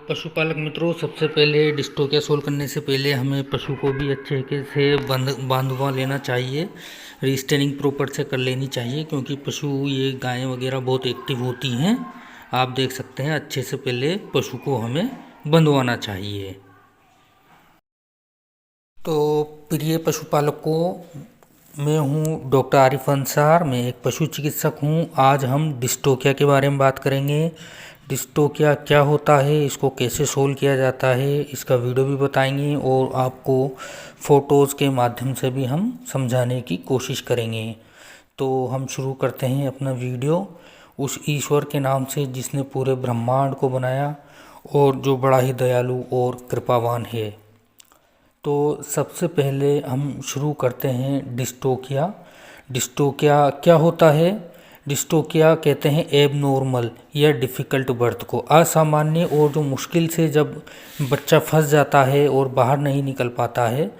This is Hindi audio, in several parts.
पशुपालक मित्रों, सबसे पहले डिस्टोकिया सोल्व करने से पहले हमें पशु को भी अच्छे से बांधवा लेना चाहिए। रीस्टेनिंग प्रॉपर से कर लेनी चाहिए, क्योंकि पशु ये गायें वगैरह बहुत एक्टिव होती हैं। आप देख सकते हैं, अच्छे से पहले पशु को हमें बंधवाना चाहिए। तो प्रिय पशुपालकों, मैं हूँ डॉक्टर आरिफ अंसार। मैं एक पशु चिकित्सक हूँ। आज हम डिस्टोकिया के बारे में बात करेंगे। डिस्टोकिया क्या होता है, इसको कैसे सोल्व किया जाता है, इसका वीडियो भी बताएंगे और आपको फ़ोटोज़ के माध्यम से भी हम समझाने की कोशिश करेंगे। तो हम शुरू करते हैं अपना वीडियो उस ईश्वर के नाम से जिसने पूरे ब्रह्मांड को बनाया और जो बड़ा ही दयालु और कृपावान है। तो सबसे पहले हम शुरू करते हैं डिस्टोकिया। डिस्टोकिया क्या होता है? डिस्टोकिया कहते हैं एबनॉर्मल या डिफ़िकल्ट बर्थ को। असामान्य और जो मुश्किल से जब बच्चा फंस जाता है और बाहर नहीं निकल पाता है।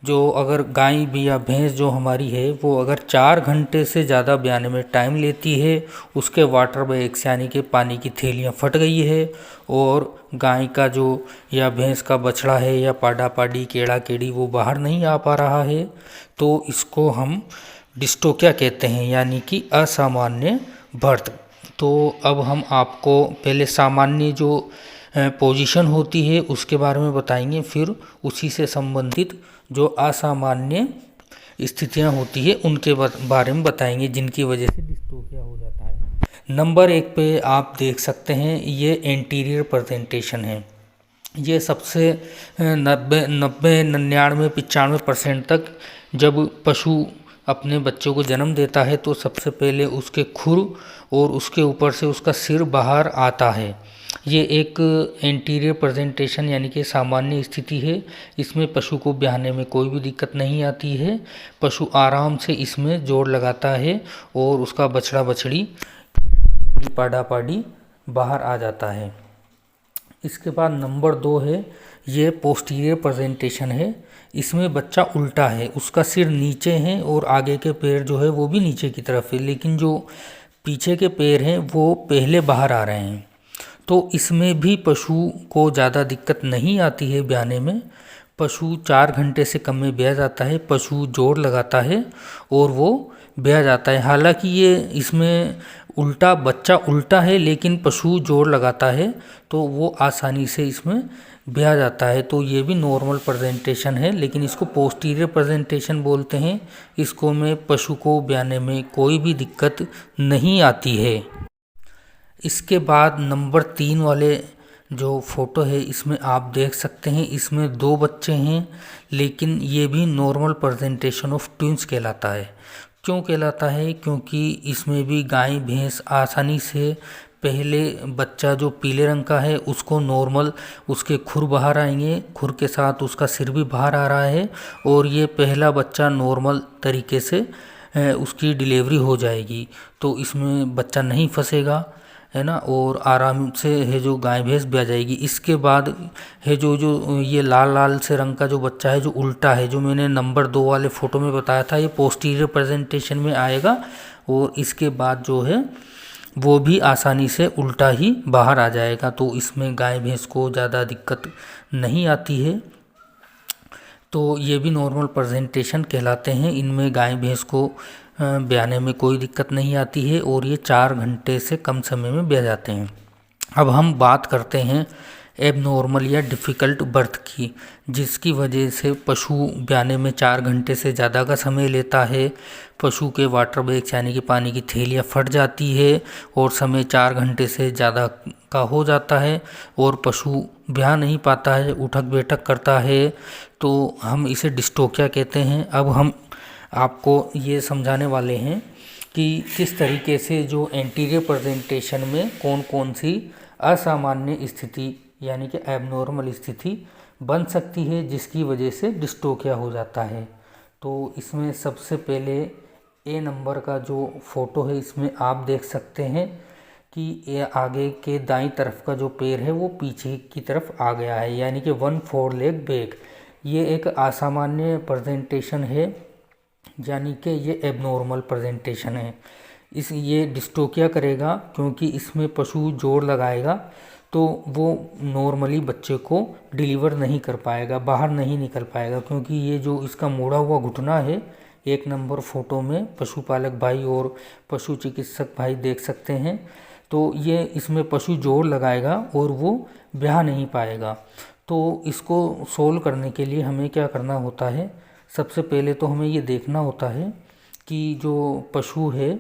जो अगर गाय भी या भैंस जो हमारी है वो अगर 4 घंटे से ज़्यादा ब्याने में टाइम लेती है, उसके वाटर बैग्स यानी कि पानी की थैलियाँ फट गई है और गाय का जो या भैंस का बछड़ा है या पाडा पाडी केड़ा केड़ी वो बाहर नहीं आ पा रहा है, तो इसको हम डिस्टोकिया कहते हैं, यानी कि असामान्य बर्थ। तो अब हम आपको पहले सामान्य जो पोजीशन होती है उसके बारे में बताएंगे, फिर उसी से संबंधित जो असामान्य स्थितियां होती है उनके बारे में बताएंगे, जिनकी वजह से डिस्टोकिया हो जाता है। नंबर 1 पे आप देख सकते हैं, ये एंटीरियर प्रेजेंटेशन है। ये सबसे 90 99 95% तक जब पशु अपने बच्चों को जन्म देता है तो सबसे पहले उसके खुर और उसके ऊपर से उसका सिर बाहर आता है। ये एक एंटीरियर प्रेजेंटेशन यानी कि सामान्य स्थिति है। इसमें पशु को ब्याहने में कोई भी दिक्कत नहीं आती है। पशु आराम से इसमें जोड़ लगाता है और उसका बछड़ा बछड़ी पाडा पाडी बाहर आ जाता है। इसके बाद नंबर 2 है, ये पोस्टीरियर प्रेजेंटेशन है। इसमें बच्चा उल्टा है, उसका सिर नीचे है और आगे के पैर जो है वो भी नीचे की तरफ है, लेकिन जो पीछे के पैर हैं वो पहले बाहर आ रहे हैं। तो इसमें भी पशु को ज़्यादा दिक्कत नहीं आती है ब्याने में। पशु 4 घंटे से कम में ब्याह जाता है, पशु जोड़ लगाता है और वो ब्याह जाता है। हालांकि ये इसमें उल्टा बच्चा उल्टा है लेकिन पशु जोड़ लगाता है, तो वो आसानी से इसमें ब्याह जाता है। तो ये भी नॉर्मल प्रेजेंटेशन है, लेकिन इसको पोस्टीरियर प्रेजेंटेशन बोलते हैं। इसको में पशु को ब्याने में कोई भी दिक्कत नहीं आती है। इसके बाद नंबर 3 वाले जो फ़ोटो है इसमें आप देख सकते हैं, इसमें 2 बच्चे हैं, लेकिन ये भी नॉर्मल प्रेजेंटेशन ऑफ ट्विंस कहलाता है। क्यों कहलाता है? क्योंकि इसमें भी गाय भैंस आसानी से पहले बच्चा जो पीले रंग का है उसको नॉर्मल उसके खुर बाहर आएंगे, खुर के साथ उसका सिर भी बाहर आ रहा है और ये पहला बच्चा नॉर्मल तरीके से उसकी डिलीवरी हो जाएगी। तो इसमें बच्चा नहीं फंसेगा, है ना, और आराम से है जो गाय भैंस ब्याह जाएगी। इसके बाद है जो ये लाल लाल से रंग का जो बच्चा है जो उल्टा है, जो मैंने नंबर 2 वाले फ़ोटो में बताया था, ये पोस्टीरियर प्रेजेंटेशन में आएगा और इसके बाद जो है वो भी आसानी से उल्टा ही बाहर आ जाएगा। तो इसमें गाय भैंस को ज़्यादा दिक्कत नहीं आती है। तो ये भी नॉर्मल प्रेजेंटेशन कहलाते हैं। इनमें गाय भैंस को ब्याने में कोई दिक्कत नहीं आती है और ये 4 घंटे से कम समय में ब्याह जाते हैं। अब हम बात करते हैं एबनॉर्मल या डिफ़िकल्ट बर्थ की, जिसकी वजह से पशु ब्याने में 4 घंटे से ज़्यादा का समय लेता है। पशु के वाटर बैग्स यानी कि पानी की थैलियाँ फट जाती है और समय 4 घंटे से ज़्यादा का हो जाता है और पशु ब्याह नहीं पाता है, उठक बैठक करता है। तो हम इसे डिस्टोकिया कहते हैं। अब हम आपको ये समझाने वाले हैं कि किस तरीके से जो एंटीरियर प्रेजेंटेशन में कौन कौन सी असामान्य स्थिति यानी कि एबनॉर्मल स्थिति बन सकती है, जिसकी वजह से डिस्टोकिया हो जाता है। तो इसमें सबसे पहले ए नंबर का जो फ़ोटो है इसमें आप देख सकते हैं कि ये आगे के दाईं तरफ का जो पैर है वो पीछे की तरफ आ गया है, यानी कि 1/4 लेग बैक। ये एक असामान्य प्रेजेंटेशन है, यानी कि ये एबनॉर्मल प्रेजेंटेशन है। ये डिस्टोकिया करेगा क्योंकि इसमें पशु जोड़ लगाएगा। तो वो नॉर्मली बच्चे को डिलीवर नहीं कर पाएगा, बाहर नहीं निकल पाएगा, क्योंकि ये जो इसका मोड़ा हुआ घुटना है, 1 नंबर फोटो में पशुपालक भाई और पशु चिकित्सक भाई देख सकते हैं। तो ये इसमें पशु जोर लगाएगा और वो ब्याह नहीं पाएगा। तो इसको सोल्व करने के लिए हमें क्या करना होता है, सबसे पहले तो हमें ये देखना होता है कि जो पशु है,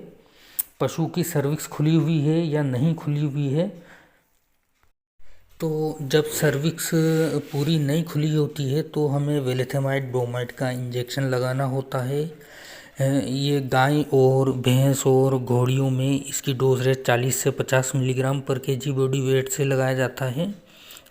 पशु की सर्विक्स खुली हुई है या नहीं खुली हुई है। तो जब सर्विक्स पूरी नहीं खुली होती है तो हमें वेलेथेमाइड ब्रोमाइड का इंजेक्शन लगाना होता है। ये गाय और भैंस और घोड़ियों में इसकी डोज रेट 40 से 50 मिलीग्राम पर केजी बॉडी वेट से लगाया जाता है।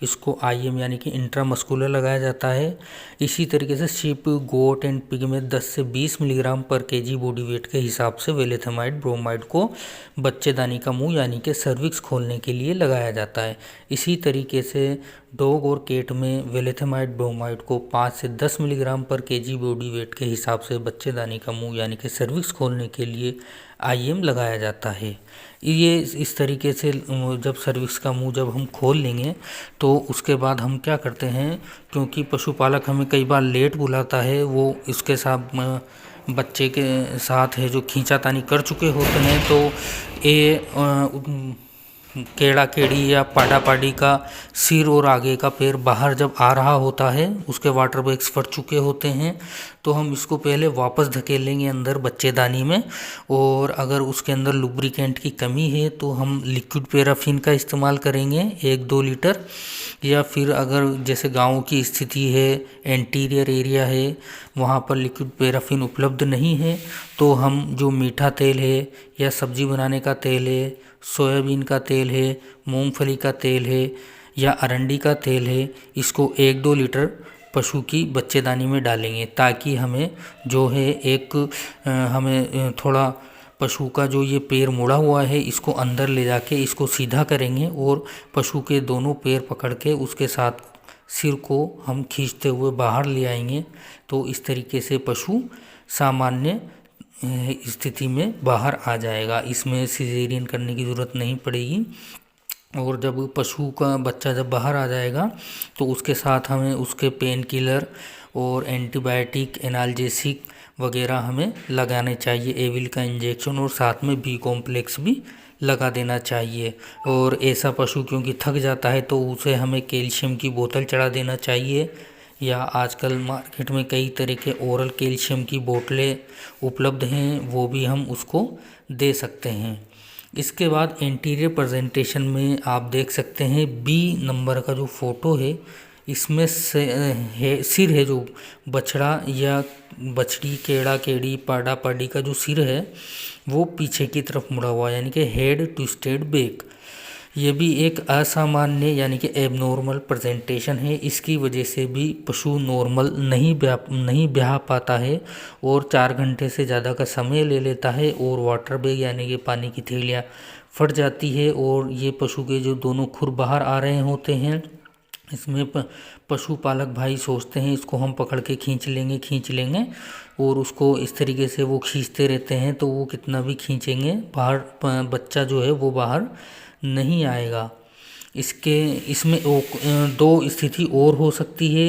इसको IM यानी कि इंट्रामस्कुलर लगाया जाता है। इसी तरीके से शीप, गोट एंड पिग में 10 से 20 मिलीग्राम पर केजी बॉडी वेट के हिसाब से वेलेथेमाइड ब्रोमाइड को बच्चेदानी का मुंह यानी कि सर्विक्स खोलने के लिए लगाया जाता है। इसी तरीके से डॉग और कैट में वेलेथेमाइड ब्रोमाइड को 5 से 10 मिलीग्राम पर केजी बॉडी वेट के हिसाब से बच्चेदानी का मुंह यानी कि सर्विक्स खोलने के लिए IM लगाया जाता है। ये इस तरीके से जब सर्विक्स का मुंह जब हम खोल लेंगे तो उसके बाद हम क्या करते हैं, क्योंकि पशुपालक हमें कई बार लेट बुलाता है, वो इसके साथ बच्चे के साथ है जो खींचातानी कर चुके होते हैं, तो ये केड़ा केड़ी या पाडा पाडी का सिर और आगे का पैर बाहर जब आ रहा होता है, उसके वाटर बैग्स फट चुके होते हैं, तो हम इसको पहले वापस धकेलेंगे अंदर बच्चेदानी में। और अगर उसके अंदर लुब्रिकेंट की कमी है तो हम लिक्विड पैराफिन का इस्तेमाल करेंगे 1-2 लीटर। या फिर अगर जैसे गाँव की स्थिति है, एंटीरियर एरिया है, वहाँ पर लिक्विड पैराफिन उपलब्ध नहीं है, तो हम जो मीठा तेल है या सब्जी बनाने का तेल है, सोयाबीन का तेल है, मूंगफली का तेल है या अरंडी का तेल है, इसको 1-2 लीटर पशु की बच्चेदानी में डालेंगे, ताकि हमें जो है हमें थोड़ा पशु का जो ये पैर मुड़ा हुआ है इसको अंदर ले जाके इसको सीधा करेंगे और पशु के दोनों पैर पकड़ के उसके साथ सिर को हम खींचते हुए बाहर ले आएंगे। तो इस तरीके से पशु सामान्य स्थिति में बाहर आ जाएगा। इसमें सिजेरियन करने की ज़रूरत नहीं पड़ेगी। और जब पशु का बच्चा जब बाहर आ जाएगा तो उसके साथ हमें उसके पेन किलर और एंटीबायोटिक, एनाल्जेसिक वगैरह हमें लगाने चाहिए, एविल का इंजेक्शन, और साथ में B कॉम्प्लेक्स भी लगा देना चाहिए। और ऐसा पशु क्योंकि थक जाता है तो उसे हमें कैल्शियम की बोतल चढ़ा देना चाहिए, या आजकल मार्केट में कई तरह के ओरल कैल्शियम की बोतलें उपलब्ध हैं, वो भी हम उसको दे सकते हैं। इसके बाद इंटीरियर प्रेजेंटेशन में आप देख सकते हैं B नंबर का जो फ़ोटो है, इसमें सिर है जो बछड़ा या बछड़ी, केड़ा केड़ी, पाडा पाडी का जो सिर है वो पीछे की तरफ मुड़ा हुआ यानी कि हेड ट्विस्टेड बैक। ये भी एक असामान्य यानी कि एबनॉर्मल प्रेजेंटेशन है। इसकी वजह से भी पशु नॉर्मल नहीं ब्याह पाता है और 4 घंटे से ज़्यादा का समय ले लेता है और वाटर बैग यानी कि पानी की थैलियाँ फट जाती है और ये पशु के जो दोनों खुर बाहर आ रहे होते हैं। इसमें पशुपालक भाई सोचते हैं इसको हम पकड़ के खींच लेंगे और उसको इस तरीके से वो खींचते रहते हैं, तो वो कितना भी खींचेंगे बाहर बच्चा जो है वो बाहर नहीं आएगा। इसमें 2 स्थिति और हो सकती है।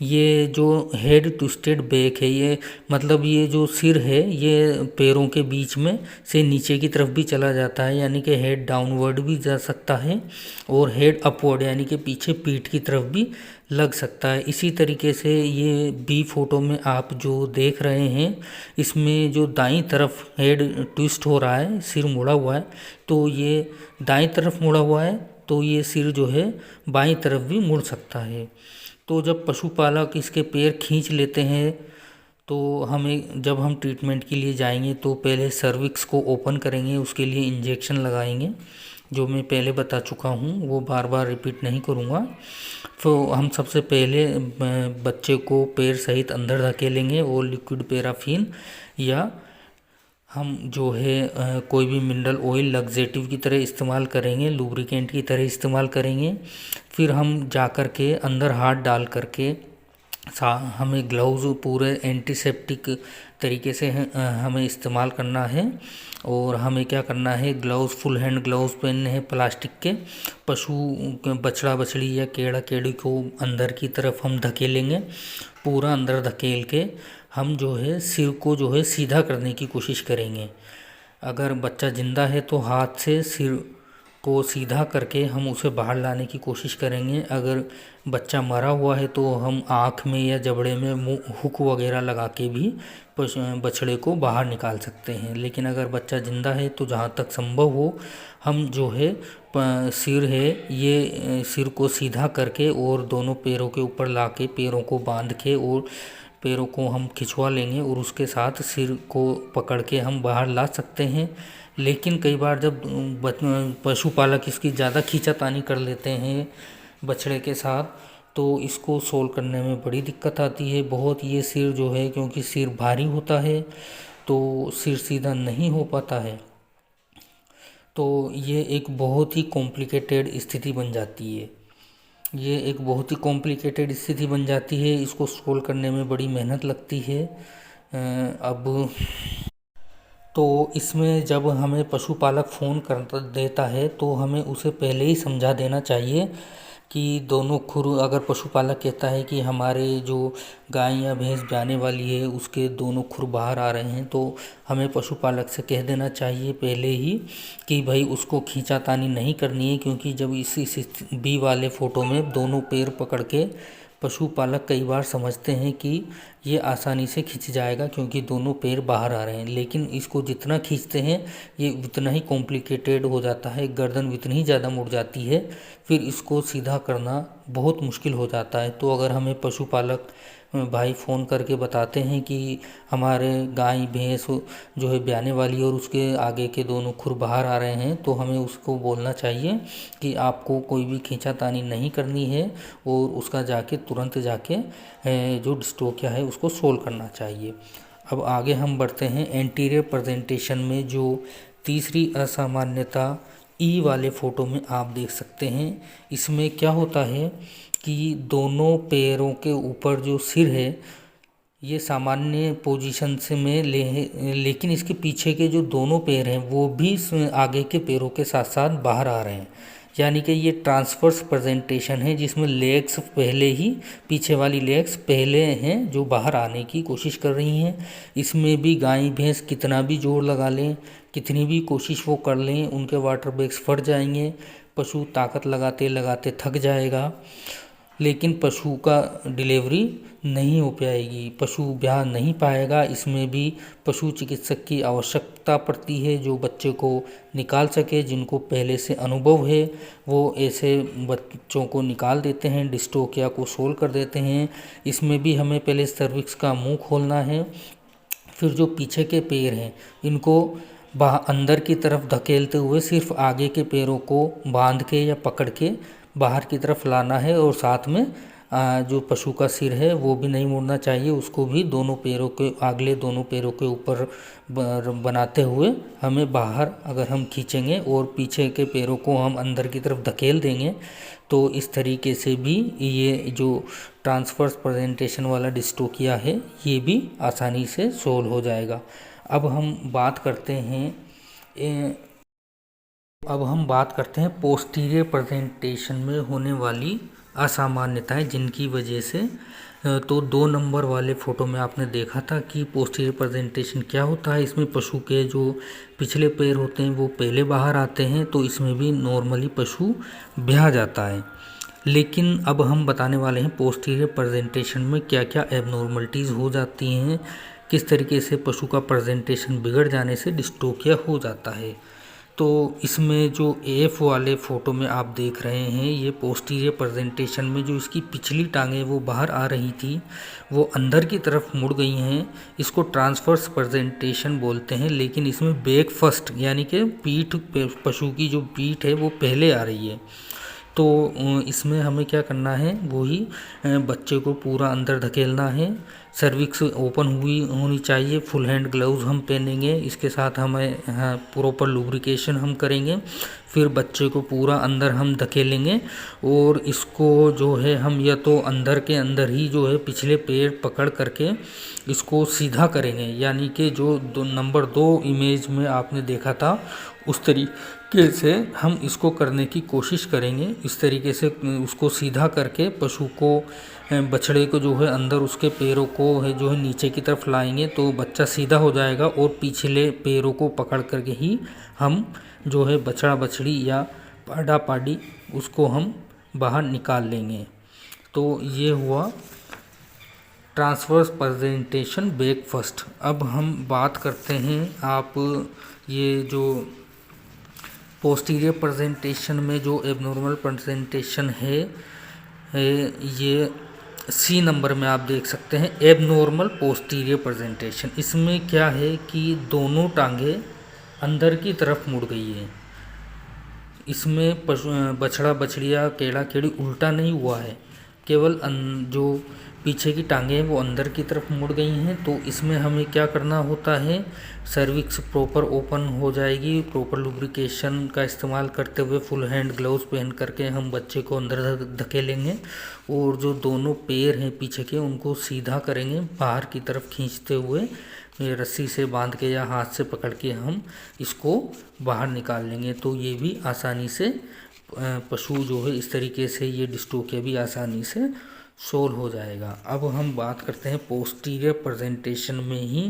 ये जो हेड ट्विस्टेड बैक है, ये मतलब ये जो सिर है ये पैरों के बीच में से नीचे की तरफ भी चला जाता है, यानी कि हेड डाउनवर्ड भी जा सकता है और हेड अपवर्ड यानी कि पीछे पीठ की तरफ भी लग सकता है। इसी तरीके से ये B फोटो में आप जो देख रहे हैं, इसमें जो दाईं तरफ हेड ट्विस्ट हो रहा है, सिर मुड़ा हुआ है, तो ये दाईं तरफ मुड़ा हुआ है, तो ये सिर जो है बाईं तरफ भी मुड़ सकता है। तो जब पशुपालक इसके पैर खींच लेते हैं तो जब हम ट्रीटमेंट के लिए जाएंगे तो पहले सर्विक्स को ओपन करेंगे, उसके लिए इंजेक्शन लगाएंगे, जो मैं पहले बता चुका हूँ, वो बार बार रिपीट नहीं करूँगा। तो हम सबसे पहले बच्चे को पैर सहित अंदर धकेलेंगे और लिक्विड पैराफिन या हम जो है कोई भी मिनरल ऑयल लग्जेटिव की तरह इस्तेमाल करेंगे, लुब्रिकेंट की तरह इस्तेमाल करेंगे। फिर हम जा कर के अंदर हाथ डाल करके हमें ग्लव्स पूरे एंटीसेप्टिक तरीके से हमें इस्तेमाल करना है। और हमें क्या करना है, ग्लव्स फुल हैंड ग्लव्स पहनने हैं प्लास्टिक के। पशु बछड़ा बछड़ी या केड़ा केड़ी को अंदर की तरफ हम धकेलेंगे, पूरा अंदर धकेल के हम जो है सिर को जो है सीधा करने की कोशिश करेंगे। अगर बच्चा जिंदा है तो हाथ से सिर को सीधा करके हम उसे बाहर लाने की कोशिश करेंगे। अगर बच्चा मरा हुआ है तो हम आँख में या जबड़े में मुँह हुक वगैरह लगा के भी बछड़े को बाहर निकाल सकते हैं। लेकिन अगर बच्चा ज़िंदा है तो जहाँ तक संभव हो हम जो है सिर है ये सिर को सीधा करके और दोनों पैरों के ऊपर ला के पैरों को बांध के और पैरों को हम खिंचवा लेंगे और उसके साथ सिर को पकड़ के हम बाहर ला सकते हैं। लेकिन कई बार जब पशुपालक इसकी ज़्यादा खींचातानी कर लेते हैं बछड़े के साथ, तो इसको सोल्व करने में बड़ी दिक्कत आती है बहुत। ये सिर जो है, क्योंकि सिर भारी होता है तो सिर सीधा नहीं हो पाता है, तो ये एक बहुत ही कॉम्प्लिकेटेड स्थिति बन जाती है। ये एक बहुत ही कॉम्प्लिकेटेड स्थिति बन जाती है, इसको सोल्व करने में बड़ी मेहनत लगती है। अब तो इसमें जब हमें पशुपालक फ़ोन कर देता है तो हमें उसे पहले ही समझा देना चाहिए कि दोनों खुर, अगर पशुपालक कहता है कि हमारे जो गाय या भैंस ब्याने वाली है उसके दोनों खुर बाहर आ रहे हैं, तो हमें पशुपालक से कह देना चाहिए पहले ही कि भाई उसको खींचातानी नहीं करनी है। क्योंकि जब इस बी वाले फ़ोटो में दोनों पैर पकड़ के पशुपालक कई बार समझते हैं कि ये आसानी से खिंच जाएगा क्योंकि दोनों पैर बाहर आ रहे हैं, लेकिन इसको जितना खींचते हैं ये उतना ही कॉम्प्लिकेटेड हो जाता है, गर्दन उतनी ही ज़्यादा मुड़ जाती है, फिर इसको सीधा करना बहुत मुश्किल हो जाता है। तो अगर हमें पशुपालक भाई फ़ोन करके बताते हैं कि हमारे गाय भैंस जो है ब्याने वाली और उसके आगे के दोनों खुर बाहर आ रहे हैं, तो हमें उसको बोलना चाहिए कि आपको कोई भी खींचातानी नहीं करनी है और उसका जाके तुरंत जाके जो डिस्टोकिया है उसको सोल्व करना चाहिए। अब आगे हम बढ़ते हैं एंटीरियर प्रेजेंटेशन में। जो तीसरी असामान्यता ई वाले फ़ोटो में आप देख सकते हैं, इसमें क्या होता है कि दोनों पैरों के ऊपर जो सिर है ये सामान्य पोजीशन से में लेकिन इसके पीछे के जो दोनों पैर हैं वो भी आगे के पैरों के साथ साथ बाहर आ रहे हैं। यानी कि ये ट्रांसवर्स प्रेजेंटेशन है जिसमें लेग्स पहले ही, पीछे वाली लेग्स पहले हैं जो बाहर आने की कोशिश कर रही हैं। इसमें भी गाय भैंस कितना भी जोर लगा लें, कितनी भी कोशिश वो कर लें, उनके वाटर बैग्स फट जाएंगे, पशु ताकत लगाते लगाते थक जाएगा, लेकिन पशु का डिलीवरी नहीं हो पाएगी, पशु ब्याह नहीं पाएगा। इसमें भी पशु चिकित्सक की आवश्यकता पड़ती है जो बच्चे को निकाल सके, जिनको पहले से अनुभव है वो ऐसे बच्चों को निकाल देते हैं, डिस्टोकिया को सोल्व कर देते हैं। इसमें भी हमें पहले सर्विक्स का मुंह खोलना है, फिर जो पीछे के पैर हैं इनको अंदर की तरफ धकेलते हुए सिर्फ आगे के पैरों को बांध के या पकड़ के बाहर की तरफ लाना है, और साथ में जो पशु का सिर है वो भी नहीं मुड़ना चाहिए, उसको भी दोनों पैरों के अगले दोनों पैरों के ऊपर बनाते हुए हमें बाहर अगर हम खींचेंगे और पीछे के पैरों को हम अंदर की तरफ धकेल देंगे तो इस तरीके से भी ये जो ट्रांसवर्स प्रेजेंटेशन वाला डिस्टोकिया है ये भी आसानी से सोल्व हो जाएगा। अब हम बात करते हैं पोस्टीरियर प्रेजेंटेशन में होने वाली असामान्यताएं जिनकी वजह से, तो 2 नंबर वाले फ़ोटो में आपने देखा था कि पोस्टीरियर प्रेजेंटेशन क्या होता है। इसमें पशु के जो पिछले पैर होते हैं वो पहले बाहर आते हैं, तो इसमें भी नॉर्मली पशु ब्याह जाता है। लेकिन अब हम बताने वाले हैं पोस्टीरियर प्रेजेंटेशन में क्या क्या एबनॉर्मलिटीज़ हो जाती हैं, किस तरीके से पशु का प्रेजेंटेशन बिगड़ जाने से डिस्टोकिया हो जाता है। तो इसमें जो एफ वाले फ़ोटो में आप देख रहे हैं ये पोस्टीरियर प्रेजेंटेशन में जो इसकी पिछली टांगें वो बाहर आ रही थी वो अंदर की तरफ मुड़ गई हैं, इसको ट्रांसवर्स प्रेजेंटेशन बोलते हैं। लेकिन इसमें बैक फर्स्ट यानी कि पीठ, पशु की जो पीठ है वो पहले आ रही है। तो इसमें हमें क्या करना है, वही बच्चे को पूरा अंदर धकेलना है। सर्विक्स ओपन हुई होनी चाहिए। फुल हैंड ग्लव्स हम पहनेंगे, इसके साथ हमें प्रॉपर लुब्रिकेशन हम करेंगे। फिर बच्चे को पूरा अंदर हम धकेलेंगे और इसको जो है हम या तो अंदर के अंदर ही जो है पिछले पैर पकड़ करके इसको सीधा करेंगे, यानी कि जो नंबर 2 इमेज में आपने देखा था उस तरीके से हम इसको करने की कोशिश करेंगे। इस तरीके से उसको सीधा करके पशु को, बछड़े को जो है अंदर उसके पैरों को है जो है नीचे की तरफ लाएंगे तो बच्चा सीधा हो जाएगा और पिछले पैरों को पकड़ करके ही हम जो है बछड़ा बछड़ी या पाडा पाडी उसको हम बाहर निकाल लेंगे। तो ये हुआ ट्रांसवर्स प्रेजेंटेशन बैक फर्स्ट। अब हम बात करते हैं, आप ये जो पोस्टीरियर प्रेजेंटेशन में जो एबनॉर्मल प्रेजेंटेशन है, ये सी नंबर में आप देख सकते हैं एबनॉर्मल पोस्टीरियर प्रेजेंटेशन। इसमें क्या है कि दोनों टांगें अंदर की तरफ मुड़ गई है। इसमें बछड़ा बछड़िया केड़ा केड़ी उल्टा नहीं हुआ है, केवल जो पीछे की टांगें हैं वो अंदर की तरफ मुड़ गई हैं। तो इसमें हमें क्या करना होता है, सर्विक्स प्रॉपर ओपन हो जाएगी। प्रॉपर लुब्रिकेशन का इस्तेमाल करते हुए फुल हैंड ग्लव्स पहन करके हम बच्चे को अंदर धकेलेंगे और जो दोनों पैर हैं पीछे के उनको सीधा करेंगे, बाहर की तरफ खींचते हुए रस्सी से बांध के या हाथ से पकड़ के हम इसको बाहर निकाल लेंगे। तो ये भी आसानी से पशु जो है इस तरीके से ये डिस्टोकिया भी आसानी से सोल्व हो जाएगा। अब हम बात करते हैं पोस्टीरियर प्रेजेंटेशन में ही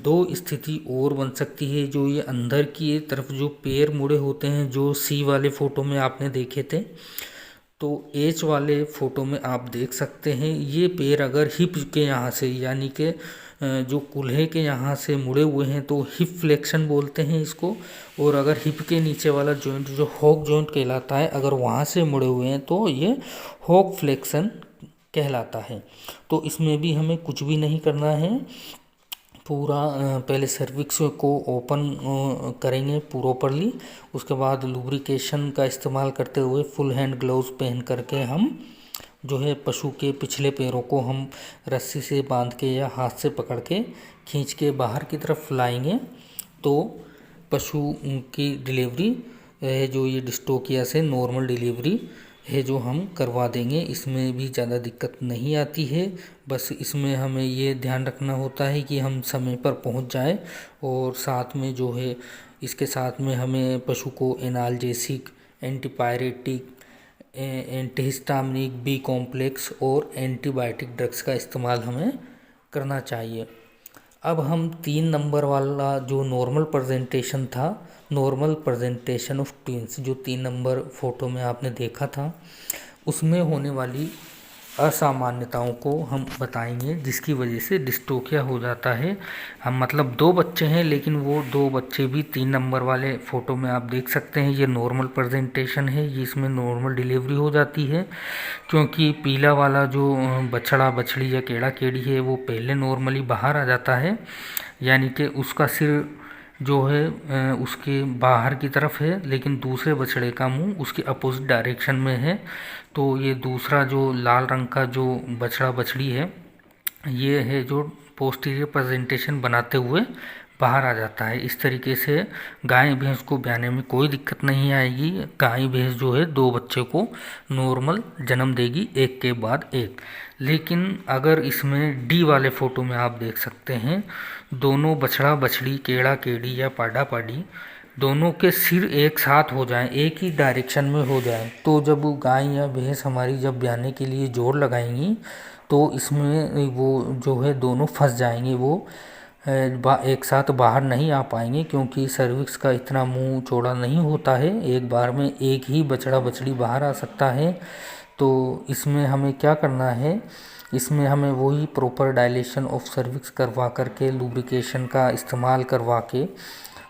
2 स्थिति और बन सकती है। जो ये अंदर की तरफ जो पैर मुड़े होते हैं, जो सी वाले फ़ोटो में आपने देखे थे, तो एच वाले फ़ोटो में आप देख सकते हैं ये पैर अगर हिप के यहाँ से यानी कि जो कूल्हे के यहाँ से मुड़े हुए हैं तो हिप फ्लेक्शन बोलते हैं इसको। और अगर हिप के नीचे वाला जॉइंट जो हॉक जॉइंट कहलाता है, अगर वहाँ से मुड़े हुए हैं तो ये हॉक फ्लेक्शन कहलाता है। तो इसमें भी हमें कुछ भी नहीं करना है, पूरा पहले सर्विक्स को ओपन करेंगे प्रॉपरली, उसके बाद लुब्रिकेशन का इस्तेमाल करते हुए फुल हैंड ग्लव्स पहन करके हम जो है पशु के पिछले पैरों को हम रस्सी से बांध के या हाथ से पकड़ के खींच के बाहर की तरफ लाएंगे। तो पशु की डिलीवरी जो ये डिस्टोकिया से नॉर्मल डिलीवरी है जो हम करवा देंगे। इसमें भी ज़्यादा दिक्कत नहीं आती है, बस इसमें हमें ये ध्यान रखना होता है कि हम समय पर पहुंच जाए और साथ में जो है इसके साथ में हमें पशु को analgesic, antipyretic, antihistaminic, B complex और एंटीबायोटिक ड्रग्स का इस्तेमाल हमें करना चाहिए। अब हम 3 नंबर वाला जो नॉर्मल प्रेजेंटेशन था, नॉर्मल प्रेजेंटेशन ऑफ ट्विंस, जो 3 नंबर फोटो में आपने देखा था, उसमें होने वाली असामान्यताओं को हम बताएंगे जिसकी वजह से डिस्टोकिया हो जाता है। हम मतलब 2 बच्चे हैं लेकिन वो 2 बच्चे भी 3 नंबर वाले फ़ोटो में आप देख सकते हैं ये नॉर्मल प्रेजेंटेशन है, ये इसमें नॉर्मल डिलीवरी हो जाती है। क्योंकि पीला वाला जो बछड़ा बछड़ी या केड़ा केड़ी है वो पहले नॉर्मली बाहर आ जाता है, यानी कि उसका सिर जो है उसके बाहर की तरफ है, लेकिन दूसरे बछड़े का मुंह उसके अपोजिट डायरेक्शन में है। तो ये दूसरा जो लाल रंग का जो बछड़ा बछड़ी है ये है जो पोस्टीरियर प्रेजेंटेशन बनाते हुए बाहर आ जाता है। इस तरीके से गाय भैंस को ब्याने में कोई दिक्कत नहीं आएगी। गाय भैंस जो है 2 बच्चे को नॉर्मल जन्म देगी एक के बाद एक। लेकिन अगर इसमें डी वाले फ़ोटो में आप देख सकते हैं दोनों बछड़ा बछड़ी, केड़ा केड़ी या पाडा पाडी दोनों के सिर एक साथ हो जाएं, एक ही डायरेक्शन में हो जाएं, तो जब गाय या भैंस हमारी जब ब्याने के लिए जोर लगाएंगी तो इसमें वो जो है दोनों फंस जाएंगे, वो एक साथ बाहर नहीं आ पाएंगे क्योंकि सर्विक्स का इतना मुंह चौड़ा नहीं होता है, एक बार में एक ही बछड़ा बछड़ी बाहर आ सकता है। तो इसमें हमें क्या करना है, इसमें हमें वही प्रॉपर डायलेशन ऑफ सर्विक्स करवा करके, लुब्रिकेशन का इस्तेमाल करवा के,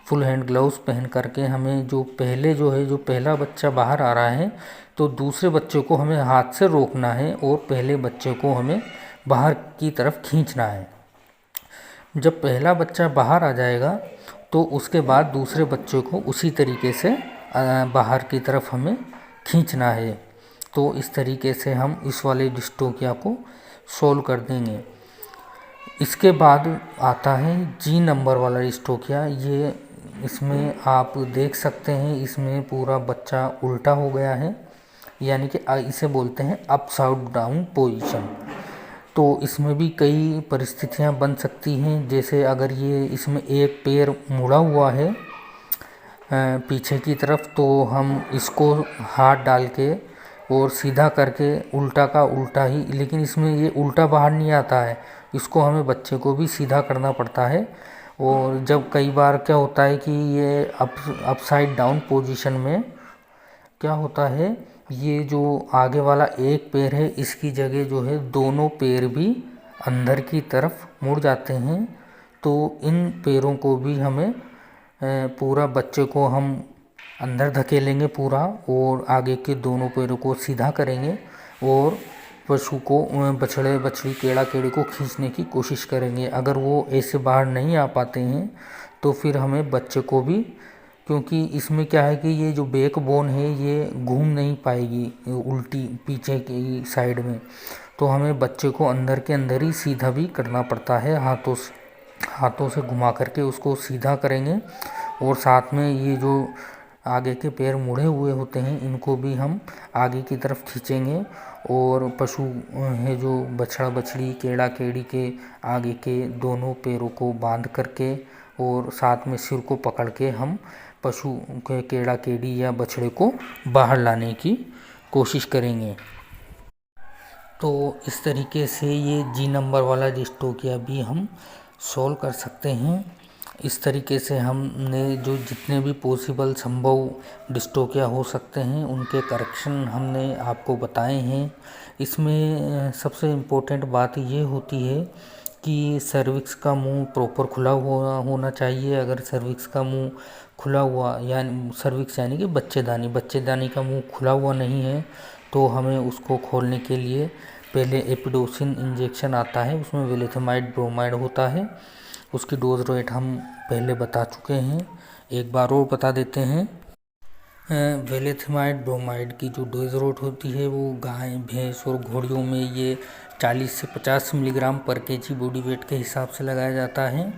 फुल हैंड ग्लव्स पहन करके हमें जो पहला बच्चा बाहर आ रहा है तो दूसरे बच्चे को हमें हाथ से रोकना है और पहले बच्चे को हमें बाहर की तरफ खींचना है। जब पहला बच्चा बाहर आ जाएगा तो उसके बाद दूसरे बच्चे को उसी तरीके से बाहर की तरफ हमें खींचना है। तो इस तरीके से हम इस वाले डिस्टोकिया को सोल्व कर देंगे। इसके बाद आता है जी नंबर वाला डिस्टोकिया। ये इसमें आप देख सकते हैं, इसमें पूरा बच्चा उल्टा हो गया है, यानी कि इसे बोलते हैं अपसाइड डाउन पोजीशन। तो इसमें भी कई परिस्थितियां बन सकती हैं, जैसे अगर ये इसमें एक पैर मुड़ा हुआ है पीछे की तरफ, तो हम इसको हाथ डाल के और सीधा करके उल्टा का उल्टा ही, लेकिन इसमें ये उल्टा बाहर नहीं आता है, इसको हमें बच्चे को भी सीधा करना पड़ता है। और जब कई बार क्या होता है कि ये अपसाइड डाउन पोजीशन में क्या होता है, ये जो आगे वाला एक पैर है इसकी जगह जो है दोनों पैर भी अंदर की तरफ मुड़ जाते हैं। तो इन पैरों को भी हमें पूरा बच्चे को हम अंदर धकेलेंगे पूरा, और आगे के दोनों पैरों को सीधा करेंगे और पशु को बछड़े बछड़ी केड़ा केड़ी को खींचने की कोशिश करेंगे। अगर वो ऐसे बाहर नहीं आ पाते हैं तो फिर हमें बच्चे को भी, क्योंकि इसमें क्या है कि ये जो बैक बोन है ये घूम नहीं पाएगी उल्टी पीछे की साइड में, तो हमें बच्चे को अंदर के अंदर ही सीधा भी करना पड़ता है। हाथों से घुमा करके उसको सीधा करेंगे, और साथ में ये जो आगे के पैर मुड़े हुए होते हैं इनको भी हम आगे की तरफ खींचेंगे, और पशु है जो बछड़ा बछड़ी केड़ा केड़ी के आगे के दोनों पैरों को बांध करके और साथ में सिर को पकड़ के हम पशु के केड़ा केड़ी या बछड़े को बाहर लाने की कोशिश करेंगे। तो इस तरीके से ये जी नंबर वाला डिस्टोकिया भी हम सॉल्व कर सकते हैं। इस तरीके से हमने जो जितने भी पॉसिबल संभव डिस्टोकिया हो सकते हैं उनके करेक्शन हमने आपको बताए हैं। इसमें सबसे इम्पोर्टेंट बात ये होती है कि सर्विक्स का मुंह प्रॉपर खुला हुआ होना चाहिए। अगर सर्विक्स का मुंह खुला हुआ यानी सर्विक्स यानी कि बच्चेदानी का मुंह खुला हुआ नहीं है तो हमें उसको खोलने के लिए पहले एपिडोसिन इंजेक्शन आता है, उसमें वेलेथमाइड ब्रोमाइड होता है। उसकी डोज रेट हम पहले बता चुके हैं, एक बार और बता देते हैं। वेलेथमाइड ब्रोमाइड की जो डोज रेट होती है वो गाय भैंस और घोड़ियों में ये 40 से 50 मिलीग्राम पर केजी बॉडी वेट के हिसाब से लगाया जाता है।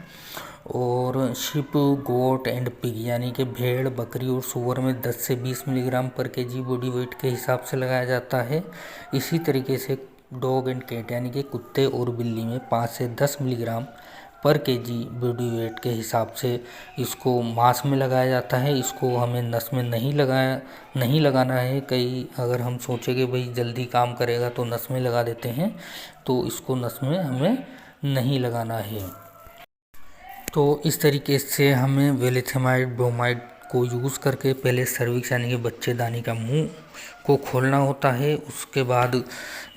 और शिप गोट एंड पिग यानी कि भेड़ बकरी और सूअर में 10 से 20 मिलीग्राम पर केजी बॉडी वेट के हिसाब से लगाया जाता है। इसी तरीके से डॉग एंड कैट यानी कि कुत्ते और बिल्ली में 5 से 10 मिलीग्राम पर केजी बॉडी वेट के हिसाब से इसको मांस में लगाया जाता है। इसको हमें नस में नहीं लगाना है। कई अगर हम सोचें कि भाई जल्दी काम करेगा तो नस में लगा देते हैं, तो इसको नस में हमें नहीं लगाना है। तो इस तरीके से हमें वेलेथमाइड ब्रोमाइड को यूज़ करके पहले सर्विक्स यानी कि बच्चेदानी का मुंह को खोलना होता है। उसके बाद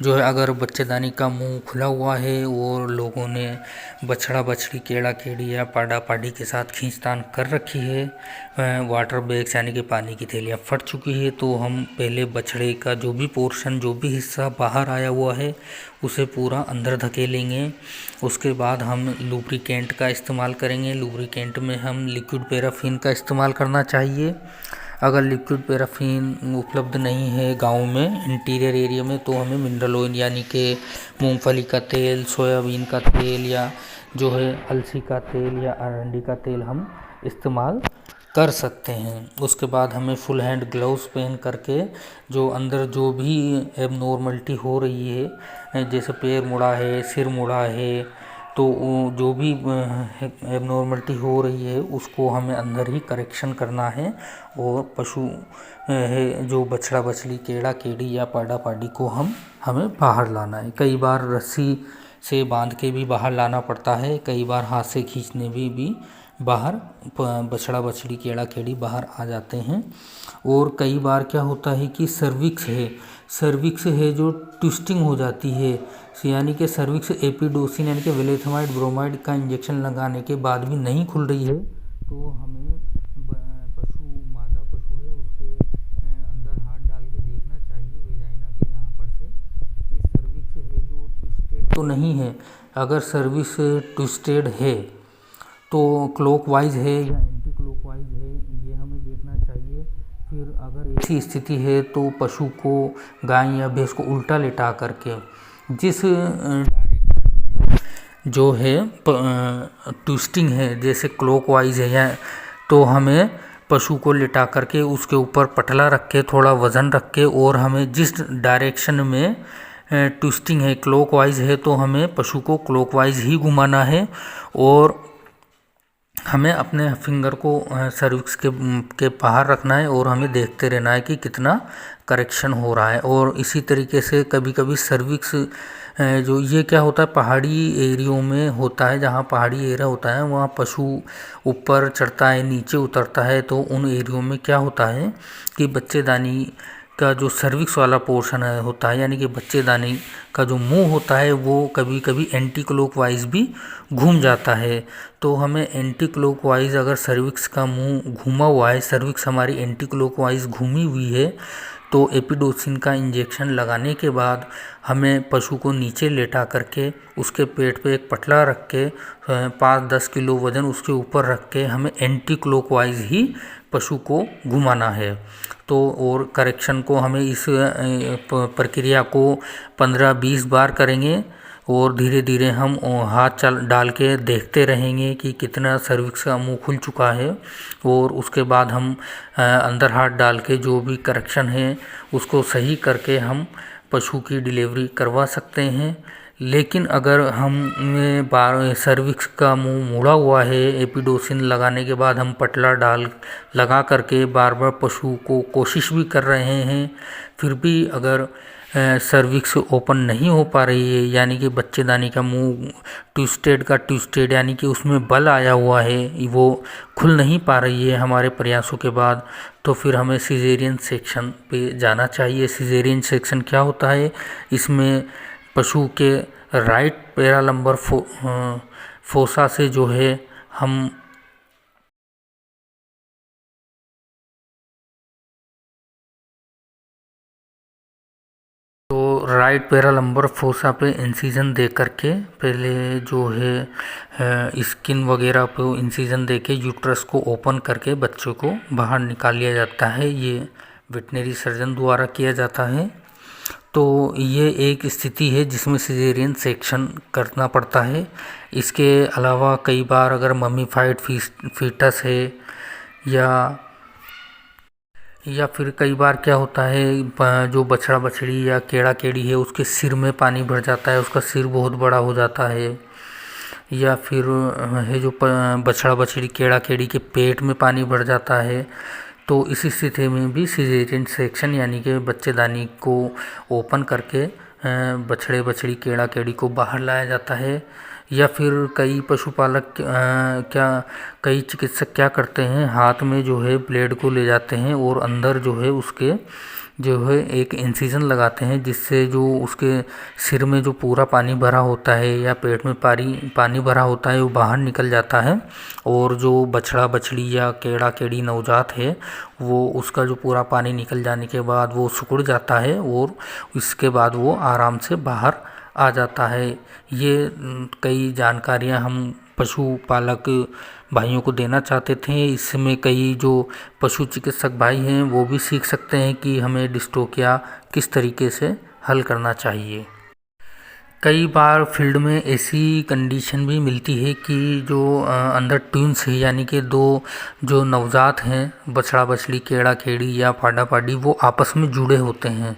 जो है अगर बच्चेदानी का मुंह खुला हुआ है और लोगों ने बछड़ा बछड़ी केड़ा केड़ी या पाडा पाडी के साथ खींचतान कर रखी है, वाटर बैग्स यानी कि पानी की थैलियाँ फट चुकी है, तो हम पहले बछड़े का जो भी पोर्शन जो भी हिस्सा बाहर आया हुआ है उसे पूरा अंदर धकेलेंगे। उसके बाद हम लुब्रिकेंट का इस्तेमाल करेंगे। लुब्रिकेंट में हम लिक्विड पैराफिन का इस्तेमाल करना चाहिए। अगर लिक्विड पैराफिन उपलब्ध नहीं है गांव में इंटीरियर एरिया में तो हमें मिनरल ऑयल यानी कि मूंगफली का तेल, सोयाबीन का तेल या जो है अलसी का तेल या अरंडी का तेल हम इस्तेमाल कर सकते हैं। उसके बाद हमें फुल हैंड ग्लव्स पहन करके जो अंदर जो भी एबनॉर्मलिटी हो रही है, जैसे पैर मुड़ा है, सिर मुड़ा है, तो जो भी एबनॉर्मलिटी हो रही है उसको हमें अंदर ही करेक्शन करना है। और पशु है जो बछड़ा बछड़ी केड़ा केड़ी या पाडा पाडी को हमें बाहर लाना है। कई बार रस्सी से बांध के भी बाहर लाना पड़ता है, कई बार हाथ से खींचने भी बाहर बछड़ा बछड़ी केड़ा केड़ी बाहर आ जाते हैं। और कई बार क्या होता है कि सर्विक्स है जो ट्विस्टिंग हो जाती है, यानी कि सर्विक्स एपिडोसिन यानी कि वेलेथमाइड ब्रोमाइड का इंजेक्शन लगाने के बाद भी नहीं खुल रही है, तो हमें मादा पशु है उसके अंदर हाथ डाल के देखना चाहिए वेजाइना के यहाँ पर से कि सर्विक्स है जो ट्विस्टेड तो नहीं है। अगर सर्विक्स ट्विस्टेड है तो क्लॉकवाइज है या एंटी क्लॉकवाइज है, ये हमें देखना चाहिए। फिर अगर ऐसी स्थिति है तो पशु को, गाय या भैंस को उल्टा लेटा करके जिस जो है ट्विस्टिंग है, जैसे क्लॉकवाइज है, या तो हमें पशु को लिटा करके उसके ऊपर पटला रख के थोड़ा वज़न रख के, और हमें जिस डायरेक्शन में ट्विस्टिंग है क्लॉकवाइज है तो हमें पशु को क्लॉकवाइज ही घुमाना है, और हमें अपने फिंगर को सर्विक्स के बाहर रखना है और हमें देखते रहना है कि कितना करेक्शन हो रहा है। और इसी तरीके से कभी कभी सर्विक्स जो ये क्या होता है, पहाड़ी एरियो में होता है, जहाँ पहाड़ी एरिया होता है वहाँ पशु ऊपर चढ़ता है नीचे उतरता है, तो उन एरियो में क्या होता है कि बच्चेदानी का जो सर्विक्स वाला पोर्शन है होता है, यानी कि बच्चेदानी का जो मुंह होता है वो कभी कभी एंटी क्लॉकवाइज भी घूम जाता है। तो हमें एंटी क्लॉकवाइज, अगर सर्विक्स का मुंह घूमा हुआ है, सर्विक्स हमारी एंटी क्लॉकवाइज घूमी हुई है, तो एपिडोसिन का इंजेक्शन लगाने के बाद हमें पशु को नीचे लेटा करके उसके पेट पे एक पटला रख के 5-10 किलो वज़न उसके ऊपर रख के हमें एंटी क्लॉकवाइज ही पशु को घुमाना है। तो और करेक्शन को हमें इस प्रक्रिया को 15-20 बार करेंगे, और धीरे धीरे हम हाथ डाल के देखते रहेंगे कि कितना सर्विक्स का मुंह खुल चुका है, और उसके बाद हम अंदर हाथ डाल के जो भी करेक्शन है उसको सही करके हम पशु की डिलीवरी करवा सकते हैं। लेकिन अगर हम बार सर्विक्स का मुंह मुड़ा हुआ है, एपिडोसिन लगाने के बाद हम पटला लगा करके बार बार पशु को कोशिश भी कर रहे हैं, फिर भी अगर सर्विक्स ओपन नहीं हो पा रही है, यानी कि बच्चेदानी का मुंह ट्विस्टेड यानी कि उसमें बल आया हुआ है, वो खुल नहीं पा रही है हमारे प्रयासों के बाद, तो फिर हमें सिजेरियन सेक्शन पे जाना चाहिए। सिजेरियन सेक्शन क्या होता है, इसमें पशु के राइट पैरालंबर फोसा से जो है हम राइट पैरालंबर फोसा पे इंसिजन दे करके पहले जो है स्किन वगैरह पे इंसिजन दे के यूट्रस को ओपन करके बच्चों को बाहर निकाल लिया जाता है। ये वेटनरी सर्जन द्वारा किया जाता है। तो ये एक स्थिति है जिसमें सिजेरियन सेक्शन करना पड़ता है। इसके अलावा कई बार अगर मम्मीफाइड फीटस है या फिर कई बार क्या होता है, जो बछड़ा बछड़ी या केड़ा केड़ी है उसके सिर में पानी भर जाता है, उसका सिर बहुत बड़ा हो जाता है, या फिर है जो बछड़ा बछड़ी केड़ा केड़ी के पेट में पानी भर जाता है, तो इस स्थिति में भी सिजेरियन सेक्शन यानी कि बच्चेदानी को ओपन करके बछड़े बछड़ी केड़ा केड़ी को बाहर लाया जाता है। या फिर कई पशुपालक कई चिकित्सक क्या करते हैं, हाथ में जो है ब्लेड को ले जाते हैं और अंदर जो है उसके जो है एक इंसिजन लगाते हैं, जिससे जो उसके सिर में जो पूरा पानी भरा होता है या पेट में पानी भरा होता है वो बाहर निकल जाता है, और जो बछड़ा बछड़ी या केड़ा केड़ी नवजात है वो उसका जो पूरा पानी निकल जाने के बाद वो सिकुड़ जाता है और इसके बाद वो आराम से बाहर आ जाता है। ये कई जानकारियाँ हम पशुपालक भाइयों को देना चाहते थे। इसमें कई जो पशु चिकित्सक भाई हैं वो भी सीख सकते हैं कि हमें डिस्ट्रोफिया किस तरीके से हल करना चाहिए। कई बार फील्ड में ऐसी कंडीशन भी मिलती है कि जो अंदर ट्विंस है यानी कि दो जो नवजात हैं, बछड़ा बछड़ी केड़ा केड़ी या पाडा पाडी, वो आपस में जुड़े होते हैं।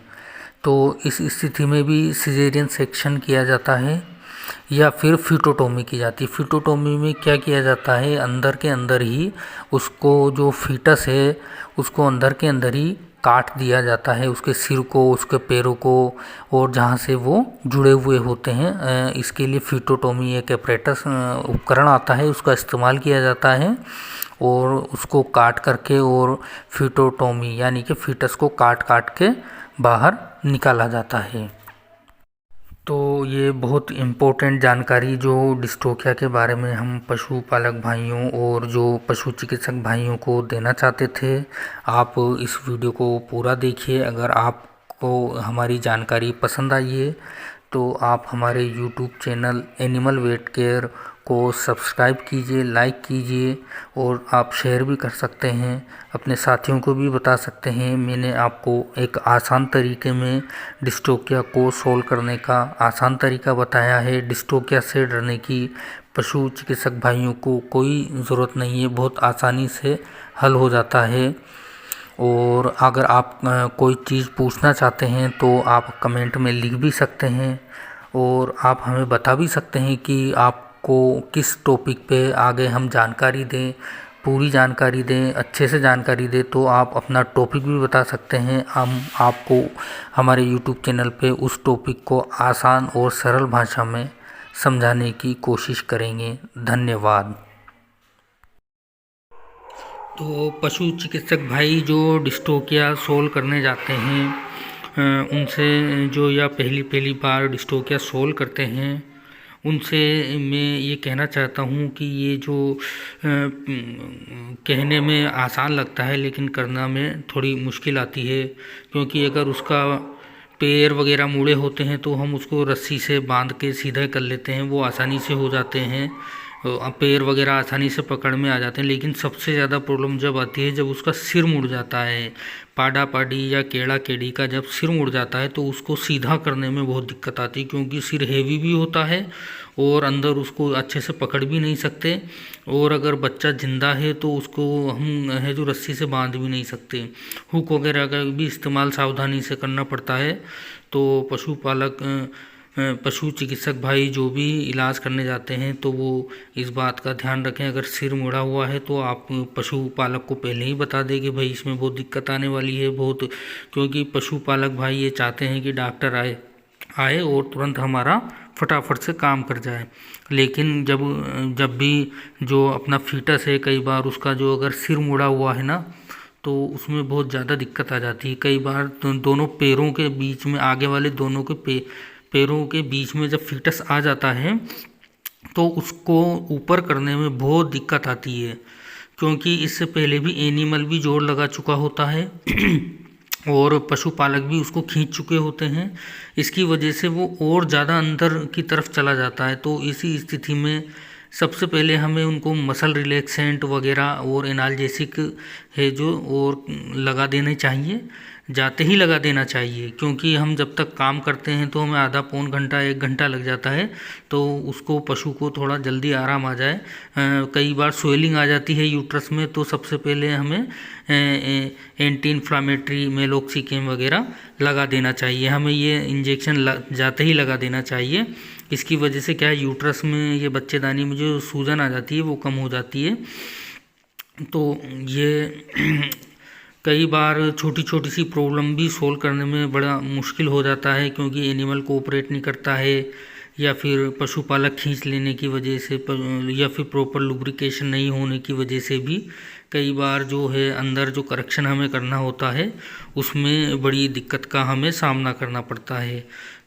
तो इस स्थिति में भी सिजेरियन सेक्शन किया जाता है या फिर फीटोटोमी की जाती है। फीटोटोमी में क्या किया जाता है, अंदर के अंदर ही उसको जो फीटस है उसको अंदर के अंदर ही काट दिया जाता है, उसके सिर को, उसके पैरों को, और जहाँ से वो जुड़े हुए होते हैं। इसके लिए फीटोटोमी एक एपरेटस उपकरण आता है, उसका इस्तेमाल किया जाता है और उसको काट करके और फीटोटोमी यानी कि फीटस को काट काट के बाहर निकाला जाता है। तो ये बहुत इम्पोर्टेंट जानकारी जो डिस्ट्रोफिया के बारे में हम पशुपालक भाइयों और जो पशु चिकित्सक भाइयों को देना चाहते थे। आप इस वीडियो को पूरा देखिए। अगर आपको हमारी जानकारी पसंद आई है तो आप हमारे YouTube channel Animal Vet Care को सब्सक्राइब कीजिए, लाइक कीजिए और आप शेयर भी कर सकते हैं, अपने साथियों को भी बता सकते हैं। मैंने आपको एक आसान तरीके में डिस्टोकिया को सोल्व करने का आसान तरीका बताया है। डिस्टोकिया से डरने की पशु चिकित्सक भाइयों को कोई ज़रूरत नहीं है, बहुत आसानी से हल हो जाता है। और अगर आप कोई चीज़ पूछना चाहते हैं तो आप कमेंट में लिख भी सकते हैं और आप हमें बता भी सकते हैं कि आपको किस टॉपिक पे आगे हम जानकारी दें, पूरी जानकारी दें, अच्छे से जानकारी दें। तो आप अपना टॉपिक भी बता सकते हैं, हम आपको हमारे यूट्यूब चैनल पे उस टॉपिक को आसान और सरल भाषा में समझाने की कोशिश करेंगे। धन्यवाद। तो पशु चिकित्सक भाई जो डिस्टोकिया सोल्व करने जाते हैं, उनसे जो या पहली बार डिस्टोकिया सोल्व करते हैं, उनसे मैं ये कहना चाहता हूँ कि ये जो कहने में आसान लगता है लेकिन करना में थोड़ी मुश्किल आती है। क्योंकि अगर उसका पैर वगैरह मुड़े होते हैं तो हम उसको रस्सी से बांध के सीधा कर लेते हैं, वो आसानी से हो जाते हैं, पैर वगैरह आसानी से पकड़ में आ जाते हैं। लेकिन सबसे ज़्यादा प्रॉब्लम जब आती है जब उसका सिर मुड़ जाता है, पाडा पाडी या केड़ा केड़ी का जब सिर मुड़ जाता है तो उसको सीधा करने में बहुत दिक्कत आती है। क्योंकि सिर हेवी भी होता है और अंदर उसको अच्छे से पकड़ भी नहीं सकते, और अगर बच्चा जिंदा है तो उसको हम है जो रस्सी से बांध भी नहीं सकते। हुक वगैरह का भी इस्तेमाल सावधानी से करना पड़ता है। तो पशु चिकित्सक भाई जो भी इलाज करने जाते हैं तो वो इस बात का ध्यान रखें, अगर सिर मुड़ा हुआ है तो आप पशुपालक को पहले ही बता दें कि भाई इसमें बहुत दिक्कत आने वाली है बहुत। क्योंकि पशुपालक भाई ये चाहते हैं कि डॉक्टर आए और तुरंत हमारा फटाफट से काम कर जाए। लेकिन जब भी जो अपना फीटस है, कई बार उसका जो अगर सिर मुड़ा हुआ है ना तो उसमें बहुत ज़्यादा दिक्कत आ जाती है। कई बार दोनों पैरों के बीच में, आगे वाले दोनों के पैरों के बीच में जब फीटस आ जाता है तो उसको ऊपर करने में बहुत दिक्कत आती है। क्योंकि इससे पहले भी एनिमल भी जोर लगा चुका होता है और पशुपालक भी उसको खींच चुके होते हैं। इसकी वजह से वो और ज़्यादा अंदर की तरफ चला जाता है। तो इसी स्थिति में सबसे पहले हमें उनको मसल रिलैक्सेंट वगैरह और एनाल्जेसिक है जो और लगा देने चाहिए, जाते ही लगा देना चाहिए। क्योंकि हम जब तक काम करते हैं तो हमें आधा पौन घंटा 1 घंटा लग जाता है, तो उसको पशु को थोड़ा जल्दी आराम आ जाए। कई बार स्वेलिंग आ जाती है यूट्रस में, तो सबसे पहले हमें एंटी इन्फ्लामेटरी मेलोक्सिकेम वगैरह लगा देना चाहिए। हमें ये इंजेक्शन जाते ही लगा देना चाहिए। इसकी वजह से क्या है, यूट्रस में ये बच्चेदानी में जो सूजन आ जाती है वो कम हो जाती है। तो ये कई बार छोटी छोटी सी प्रॉब्लम भी सोल्व करने में बड़ा मुश्किल हो जाता है। क्योंकि एनिमल कोऑपरेट नहीं करता है, या फिर पशुपालक खींच लेने की वजह से, या फिर प्रॉपर लुब्रिकेशन नहीं होने की वजह से भी कई बार जो है अंदर जो करेक्शन हमें करना होता है उसमें बड़ी दिक्कत का हमें सामना करना पड़ता है।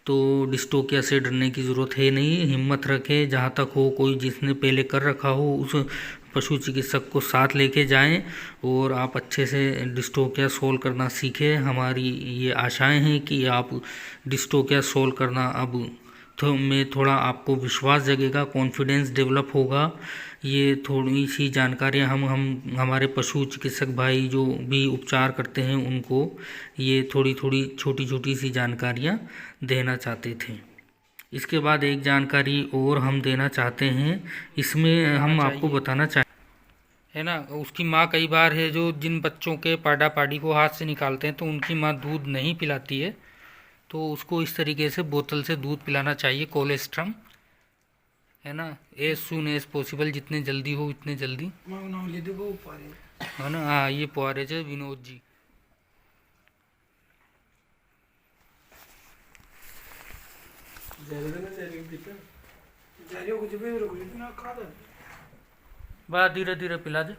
तो डिस्टोकिया से डरने की ज़रूरत है नहीं, हिम्मत रखें। जहाँ तक हो कोई जिसने पहले कर रखा हो उस पशु चिकित्सक को साथ लेके जाएं और आप अच्छे से डिस्टोकिया सोल्व करना सीखें। हमारी ये आशाएं हैं कि आप डिस्टोकिया सोल्व करना अब तो में थोड़ा आपको विश्वास जगेगा, कॉन्फिडेंस डेवलप होगा। ये थोड़ी सी जानकारियाँ हम हमारे पशु चिकित्सक भाई जो भी उपचार करते हैं उनको ये थोड़ी थोड़ी छोटी छोटी सी जानकारियाँ देना चाहते थे। इसके बाद एक जानकारी और हम देना चाहते हैं, इसमें हम आपको बताना है ना, उसकी माँ कई बार है जो जिन बच्चों के पाडा पाडी को हाथ से निकालते हैं तो उनकी माँ दूध नहीं पिलाती है, तो उसको इस तरीके से बोतल से दूध पिलाना चाहिए, कोलेस्ट्रम, है ना, एज सुन एज पॉसिबल, जितने जल्दी हो उतने जल्दी, है ना। हाँ, ये पुआरे थे विनोद जी। बड़ा धीरे धीरे पिला दे।